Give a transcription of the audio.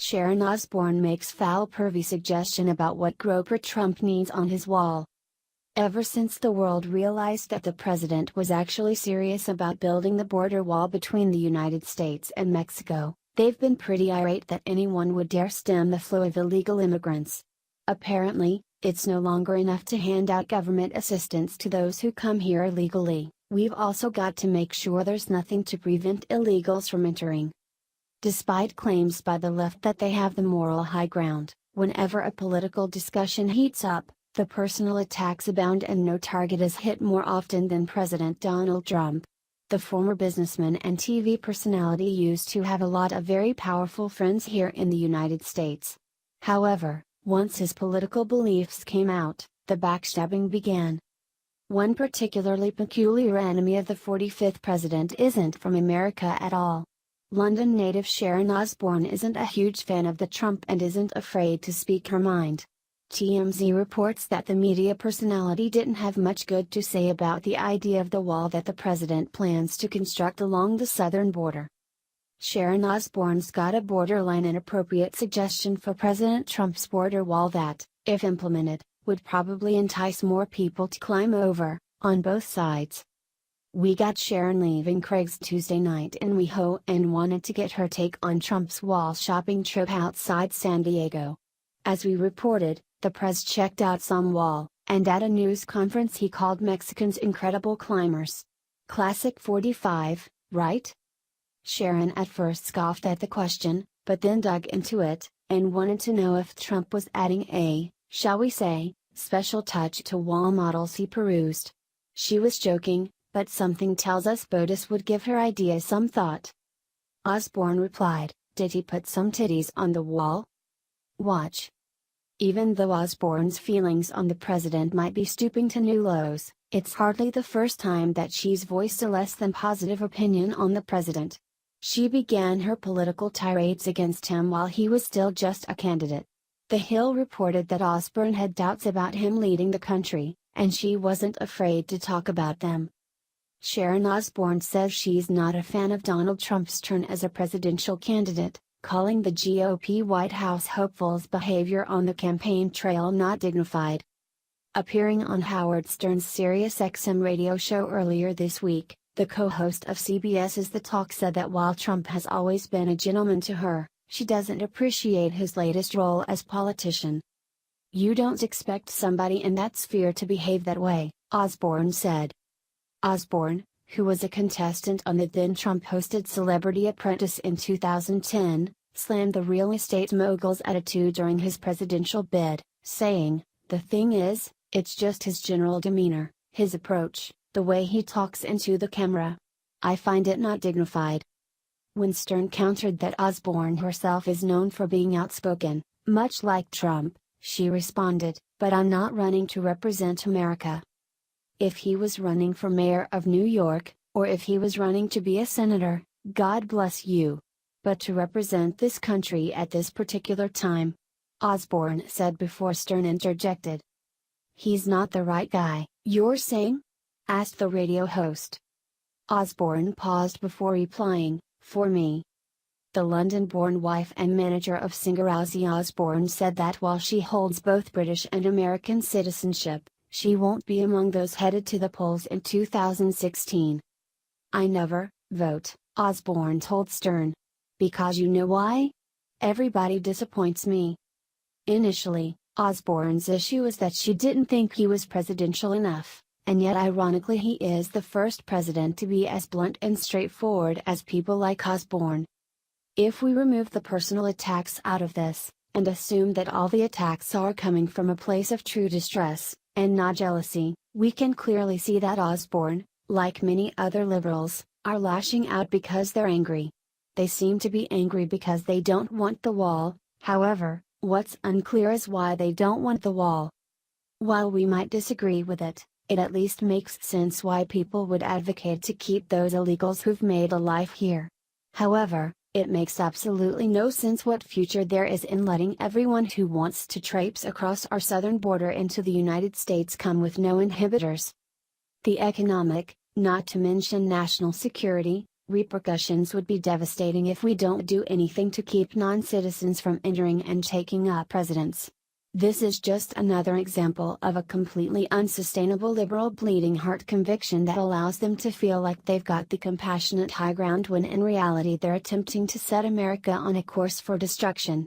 Sharon Osbourne makes foul pervy suggestion about what Groper Trump needs on his wall. Ever since the world realized that the president was actually serious about building the border wall between the United States and Mexico, they've been pretty irate that anyone would dare stem the flow of illegal immigrants. Apparently, it's no longer enough to hand out government assistance to those who come here illegally. We've also got to make sure there's nothing to prevent illegals from entering. Despite claims by the left that they have the moral high ground, whenever a political discussion heats up, the personal attacks abound and no target is hit more often than President Donald Trump. The former businessman and TV personality used to have a lot of very powerful friends here in the United States. However, once his political beliefs came out, the backstabbing began. One particularly peculiar enemy of the 45th president isn't from America at all. London native Sharon Osbourne isn't a huge fan of the Trump and isn't afraid to speak her mind. TMZ reports that the media personality didn't have much good to say about the idea of the wall that the president plans to construct along the southern border. Sharon Osbourne's got a borderline inappropriate suggestion for President Trump's border wall that, if implemented, would probably entice more people to climb over, on both sides. We got Sharon leaving Craig's Tuesday night in WeHo and wanted to get her take on Trump's wall shopping trip outside San Diego. As we reported, the press checked out some wall, and at a news conference he called Mexicans incredible climbers. Classic 45, right? Sharon at first scoffed at the question, but then dug into it, and wanted to know if Trump was adding a, shall we say, special touch to wall models he perused. She was joking, but something tells us BOTUS would give her idea some thought. Osbourne replied, "Did he put some titties on the wall? Watch." Even though Osbourne's feelings on the president might be stooping to new lows, it's hardly the first time that she's voiced a less than positive opinion on the president. She began her political tirades against him while he was still just a candidate. The Hill reported that Osbourne had doubts about him leading the country, and she wasn't afraid to talk about them. Sharon Osbourne says she's not a fan of Donald Trump's turn as a presidential candidate, calling the GOP White House hopeful's behavior on the campaign trail not dignified. Appearing on Howard Stern's SiriusXM radio show earlier this week, the co-host of CBS's The Talk said that while Trump has always been a gentleman to her, she doesn't appreciate his latest role as politician. "You don't expect somebody in that sphere to behave that way," Osbourne said. Osbourne, who was a contestant on the then Trump-hosted Celebrity Apprentice in 2010, slammed the real estate mogul's attitude during his presidential bid, saying, "The thing is, it's just his general demeanor, his approach, the way he talks into the camera. I find it not dignified." When Stern countered that Osbourne herself is known for being outspoken, much like Trump, she responded, "But I'm not running to represent America. If he was running for mayor of New York, or if he was running to be a senator, God bless you. But to represent this country at this particular time," Osbourne said before Stern interjected. "He's not the right guy, you're saying?" asked the radio host. Osbourne paused before replying, "For me." The London-born wife and manager of singer Ozzy Osbourne said that while she holds both British and American citizenship, she won't be among those headed to the polls in 2016. "I never vote," Osbourne told Stern. "Because you know why? Everybody disappoints me." Initially, Osbourne's issue is that she didn't think he was presidential enough, and yet ironically he is the first president to be as blunt and straightforward as people like Osbourne. If we remove the personal attacks out of this, and assume that all the attacks are coming from a place of true distress, and not jealousy, we can clearly see that Osbourne, like many other liberals, are lashing out because they're angry. They seem to be angry because they don't want the wall. However, what's unclear is why they don't want the wall. While we might disagree with it, it at least makes sense why people would advocate to keep those illegals who've made a life here. However, it makes absolutely no sense what future there is in letting everyone who wants to traipse across our southern border into the United States come with no inhibitors. The economic, not to mention national security, Repercussions would be devastating if we don't do anything to keep non-citizens from entering and taking up residence. This is just another example of a completely unsustainable liberal bleeding heart conviction that allows them to feel like they've got the compassionate high ground when in reality they're attempting to set America on a course for destruction.